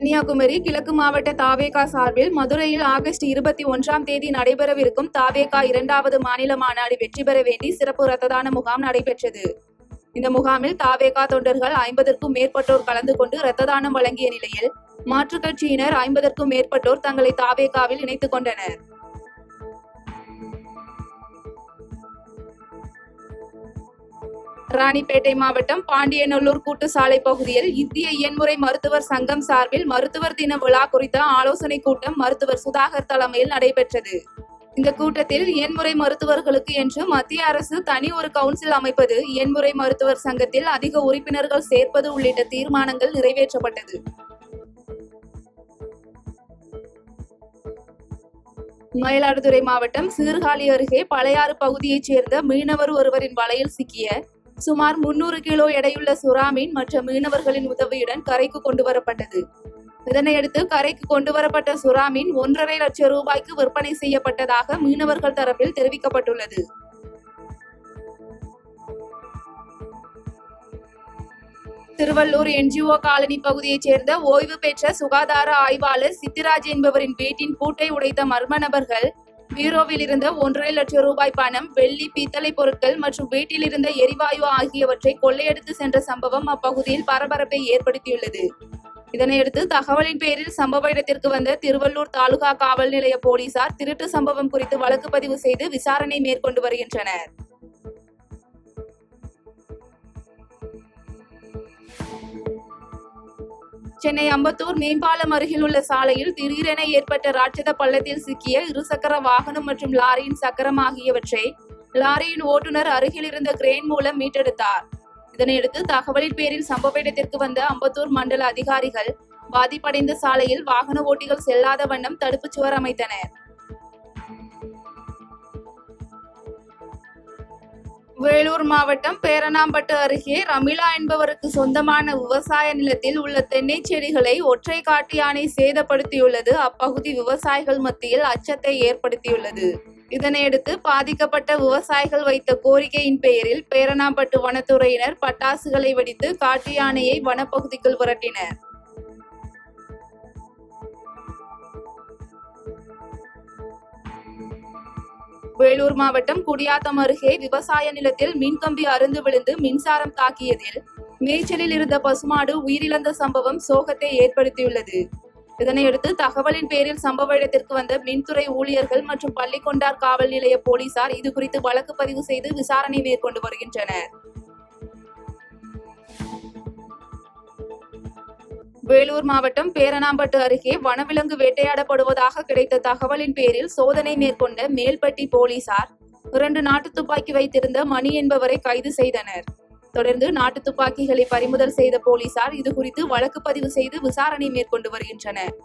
கன்னியாகுமரி கிழக்கு மாவட்ட தாவேகா சார்பில் மதுரையில் ஆகஸ்ட் 21 நடைபெறவிருக்கும் தாவேகா 2வது மாநில மாநாடு வெற்றி பெற வேண்டி சிறப்பு இரத்த தான முகாம் நடைபெற்றது. இந்த முகாமில் தாவேகா தொண்டர்கள் 50க்கும் மேற்பட்டோர் கலந்து கொண்டு இரத்த தானம் வழங்கிய நிலையில் மாற்றுக் கட்சியினர் 50க்கும் மேற்பட்டோர் தங்களை தாவேகாவில் இணைத்துக் கொண்டனர். ராணிப்பேட்டை மாவட்டம் பாண்டியநல்லூர் கூட்டு சாலை பகுதியில் இந்திய இயன்முறை மருத்துவர் சங்கம் சார்பில் மருத்துவர் தின விழா குறித்த ஆலோசனை கூட்டம் மருத்துவர் சுதாகர் தலைமையில் நடைபெற்றது. இந்த கூட்டத்தில் இயன்முறை மருத்துவர்களுக்கு என்று மத்திய அரசு தனி ஒரு கவுன்சில் அமைப்பது, இயன்முறை மருத்துவர் சங்கத்தில் அதிக உறுப்பினர்கள் சேர்ப்பது உள்ளிட்ட தீர்மானங்கள் நிறைவேற்றப்பட்டது. மயிலாடுதுறை மாவட்டம் சீர்காழி அருகே பழையாறு பகுதியைச் சேர்ந்த மீனவர் ஒருவரின் வலையில் சிக்கிய சுமார் 300 கிலோ எடையுள்ள சுறா மீன் மற்ற மீனவர்களின் உதவியுடன் கரைக்கு கொண்டு வரப்பட்டது. இதனையடுத்து கரைக்கு கொண்டு வரப்பட்ட சுறா மீன் 1.5 லட்சம் ரூபாய்க்கு விற்பனை செய்யப்பட்டதாக மீனவர்கள் தரப்பில் தெரிவிக்கப்பட்டுள்ளது. திருவள்ளூர் NGO காலனி பகுதியைச் சேர்ந்த ஓய்வு பெற்ற சுகாதார ஆய்வாளர் சித்திராஜ் என்பவரின் வீட்டின் பூட்டை உடைத்த மர்ம நபர்கள் பீரோவில் இருந்த 1.5 லட்சம் ரூபாய் பணம், வெள்ளி, பித்தளை பொருட்கள் மற்றும் வீட்டில் இருந்த எரிவாயு ஆகியவற்றை கொள்ளையடித்து சென்ற சம்பவம் அப்பகுதியில் பரபரப்பை ஏற்படுத்தியுள்ளது. இதனையடுத்து தகவலின் பேரில் சம்பவ இடத்திற்கு வந்த திருவள்ளூர் தாலுகா காவல் நிலைய போலீசார் திருட்டு சம்பவம் குறித்து வழக்கு பதிவு செய்து விசாரணை மேற்கொண்டு வருகின்றனர். சென்னை அம்பத்தூர் மேம்பாலம் அருகில் உள்ள சாலையில் திடீரென ஏற்பட்ட ராட்சத பள்ளத்தில் சிக்கிய இருசக்கர வாகனம் மற்றும் லாரியின் சக்கரம் ஆகியவற்றை லாரியின் ஓட்டுநர் அருகில் இருந்த கிரேன் மூலம் மீட்டெடுத்தார். இதனையடுத்து தகவலின் பேரில் சம்பவ இடத்திற்கு வந்த அம்பத்தூர் மண்டல அதிகாரிகள் பாதிப்படைந்த சாலையில் வாகன ஓட்டிகள் செல்லாத வண்ணம் தடுப்புச் சுவர் அமைத்தனர். வேலூர் மாவட்டம் பேரணாம்பட்டு அருகே ரமிளா என்பவருக்கு சொந்தமான விவசாய நிலத்தில் உள்ள தென்னை செடிகளை ஒற்றை காட்டு யானை சேதப்படுத்தியுள்ளது அப்பகுதி விவசாயிகள் மத்தியில் அச்சத்தை ஏற்படுத்தியுள்ளது. இதனையடுத்து பாதிக்கப்பட்ட விவசாயிகள் வைத்த கோரிக்கையின் பெயரில் பேரணாம்பட்டு வனத்துறையினர் பட்டாசுகளை வெடித்து காட்டு யானையை வனப்பகுதிக்குள் விரட்டினர். வேலூர் மாவட்டம் குடியாத்தம் அருகே விவசாய நிலத்தில் மின்கம்பி அறுந்து விழுந்து மின்சாரம் தாக்கியதில் மேய்ச்சலில் இருந்த பசுமாடு உயிரிழந்த சம்பவம் சோகத்தை ஏற்படுத்தியுள்ளது. இதனையடுத்து தகவலின் பேரில் சம்பவ இடத்திற்கு வந்த மின்துறை ஊழியர்கள் மற்றும் பள்ளிக்கொண்டார் காவல் நிலைய போலீசார் இதுகுறித்து வழக்கு பதிவு செய்து விசாரணை மேற்கொண்டு வருகின்றனர். வேலூர் மாவட்டம் பேரணாம்பட்டு அருகே வனவிலங்கு வேட்டையாடப்படுவதாக கிடைத்த தகவலின் பேரில் சோதனை மேற்கொண்ட மேல்பட்டி போலீசார் 2 நாட்டு துப்பாக்கி வைத்திருந்த மணி என்பவரை கைது செய்தனர். தொடர்ந்து நாட்டு துப்பாக்கிகளை பறிமுதல் செய்த போலீசார் இதுகுறித்து வழக்கு பதிவு செய்து விசாரணை மேற்கொண்டு வருகின்றனர்.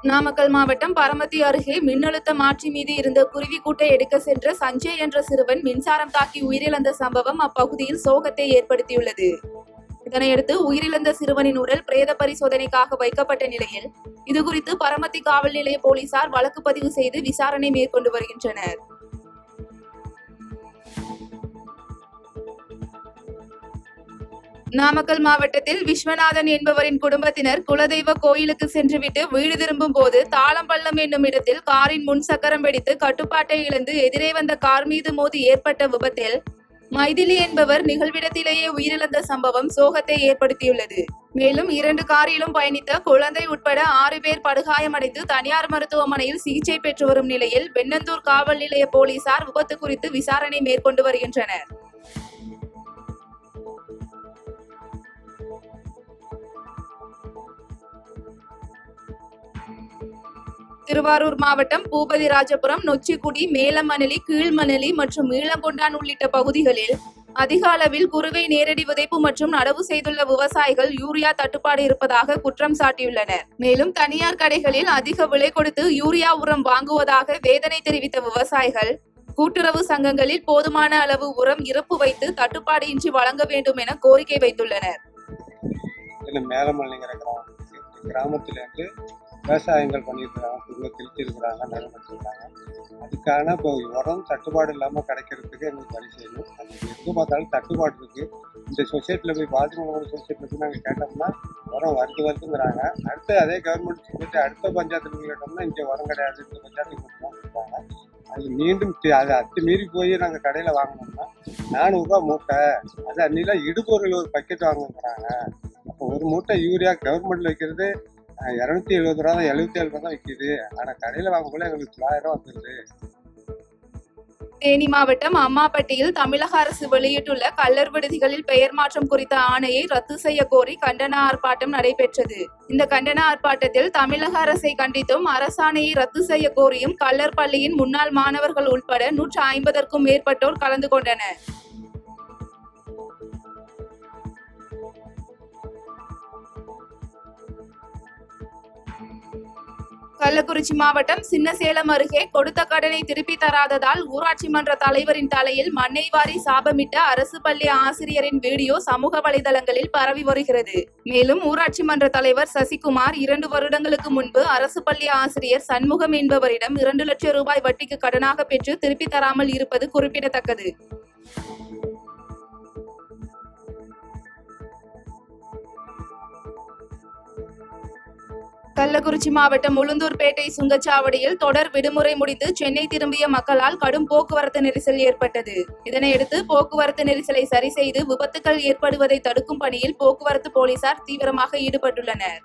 நாமக்கல் மாவட்டம் பரமத்தி அருகே மின்னழுத்த மாற்றி மீது இருந்த குருவி கூட்டை எடுக்க சென்ற சஞ்சய் என்ற சிறுவன் மின்சாரம் தாக்கி உயிரிழந்த சம்பவம் அப்பகுதியில் சோகத்தை ஏற்படுத்தியுள்ளது. இதனையடுத்து உயிரிழந்த சிறுவனின் உடல் பிரேத பரிசோதனைக்காக வைக்கப்பட்ட நிலையில் இதுகுறித்து பரமத்தி காவல் நிலைய போலீசார் வழக்கு பதிவு செய்து விசாரணை மேற்கொண்டு வருகின்றனர். நாமக்கல் மாவட்டத்தில் விஸ்வநாதன் என்பவரின் குடும்பத்தினர் குலதெய்வ கோயிலுக்கு சென்றுவிட்டு வீடு திரும்பும் போது தாளம்பள்ளம் என்னும் இடத்தில் காரின் முன் சக்கரம் வெடித்து கட்டுப்பாட்டை இழந்து எதிரே வந்த கார் மீது மோதி ஏற்பட்ட விபத்தில் மைதிலி என்பவர் நிகழ்விடத்திலேயே உயிரிழந்த சம்பவம் சோகத்தை ஏற்படுத்தியுள்ளது. மேலும் 2 காரிலும் பயணித்த குழந்தை உட்பட 6 பேர் படுகாயமடைந்து தனியார் மருத்துவமனையில் சிகிச்சை பெற்று வரும் நிலையில் வெண்ணந்தூர் காவல் நிலைய போலீசார் விபத்து குறித்து விசாரணை மேற்கொண்டு வருகின்றனர். திருவாரூர் மாவட்டம் பூபதிராஜபுரம், நொச்சிக்குடி, மேலமணலி, கீழ்மணலி மற்றும் ஈழங்கொண்டான் உள்ளிட்ட பகுதிகளில் அதிக அளவில் குறுவை நேரடி விதைப்பு மற்றும் நடவு செய்துள்ள விவசாயிகள் யூரியா தட்டுப்பாடு இருப்பதாக குற்றம் சாட்டியுள்ளனர். மேலும் தனியார் கடைகளில் அதிக விலை கொடுத்து யூரியா உரம் வாங்குவதாக வேதனை தெரிவித்த விவசாயிகள் கூட்டுறவு சங்கங்களில் போதுமான அளவு உரம் இருப்பு வைத்து தட்டுப்பாடு இன்றி வழங்க வேண்டும் என கோரிக்கை வைத்துள்ளனர். கிராமத்திலிருந்து விவசாயங்கள் பண்ணியிருக்கிறாங்க, திருத்திருக்கிறாங்க, நடைபெற்றிருக்கிறாங்க. அதுக்கான இப்போ உரம் தட்டுப்பாடு இல்லாமல் கிடைக்கிறதுக்கு எங்களுக்கு வழி செய்யணும். அது எங்கே பார்த்தாலும் தட்டுப்பாடு இருக்குது. இந்த சொசைட்டியில் போய் பாத்ரூம் சொசைட்டியில் போய் நாங்கள் கேட்டோம்னா உரம் வருதுங்கிறாங்க. அடுத்து அதே கவர்மெண்ட் சொசைட்டி அடுத்த பஞ்சாயத்தில் கேட்டோம்னா இங்கே உரம் கிடையாது, இந்த பஞ்சாயத்துக்கு மட்டும் தான் கொடுத்தாங்க. அது மீண்டும் அதை அத்துமீறி போய் நாங்கள் கடையில் வாங்கினோம்னா 400 ரூபா மூட்டை, அது அன்னிலாம் இடுபொருள் ஒரு பக்கெட் வாங்குங்கிறாங்க. அப்போ ஒரு மூட்டை யூரியா கவர்மெண்ட்டில் வைக்கிறது 270 ரூபா தான், 77 ரூபா தான் விற்கிது. ஆனால் கடையில் வாங்கக்குள்ள எங்களுக்கு 900 ரூபா வந்துடுது. தேனி மாவட்டம் அம்மாப்பட்டியில் தமிழக அரசு வெளியிட்டுள்ள கள்ளர் விடுதிகளில் பெயர் மாற்றம் குறித்த ஆணையை ரத்து செய்ய கோரி கண்டன ஆர்ப்பாட்டம் நடைபெற்றது. இந்த கண்டன ஆர்ப்பாட்டத்தில் தமிழக அரசை கண்டித்தும் அரசாணையை ரத்து செய்ய கோரியும் கள்ளர் பள்ளியின் முன்னாள் மாணவர்கள் உட்பட 150க்கும் மேற்பட்டோர் கலந்து கொண்டனர். கள்ளக்குறிச்சி மாவட்டம் சின்னசேலம் அருகே கொடுத்த கடனை திருப்பி தராததால் ஊராட்சி மன்ற தலைவரின் தலையில் மண்ணை வாரி சாபமிட்ட அரசு பள்ளி ஆசிரியரின் வீடியோ சமூக வலைதளங்களில் பரவி வருகிறது. மேலும் ஊராட்சி மன்ற தலைவர் சசிகுமார் 2 வருடங்களுக்கு முன்பு அரசு பள்ளி ஆசிரியர் சண்முகம் என்பவரிடம் 2 லட்சம் ரூபாய் வட்டிக்கு கடனாக பெற்று திருப்பி தராமல் இருப்பது குறிப்பிடத்தக்கது. கள்ளக்குறிச்சி மாவட்டம் உளுந்தூர்பேட்டை சுங்கச்சாவடியில் தொடர் விடுமுறை முடிந்து சென்னை திரும்பிய மக்களால் கடும் போக்குவரத்து நெரிசல் ஏற்பட்டது. இதனையடுத்து போக்குவரத்து நெரிசலை சரி செய்து விபத்துகள் ஏற்படுவதை தடுக்கும் பணியில் போக்குவரத்து போலீசார் தீவிரமாக ஈடுபட்டுள்ளனர்.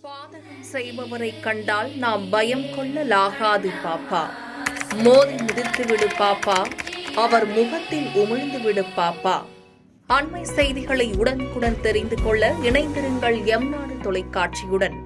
பாதகம் செய்பவரை கண்டால் நாம் பயம் கொள்ளலாகாது பாப்பா. மோதி மிதித்து விடு பாப்பா, அவர் முகத்தில் உமிழ்ந்து விடு பாப்பா. அண்மை செய்திகளை உடனுக்குடன் தெரிந்து கொள்ள இணைந்திருங்கள் எம் நாடு தொலைக்காட்சியுடன்.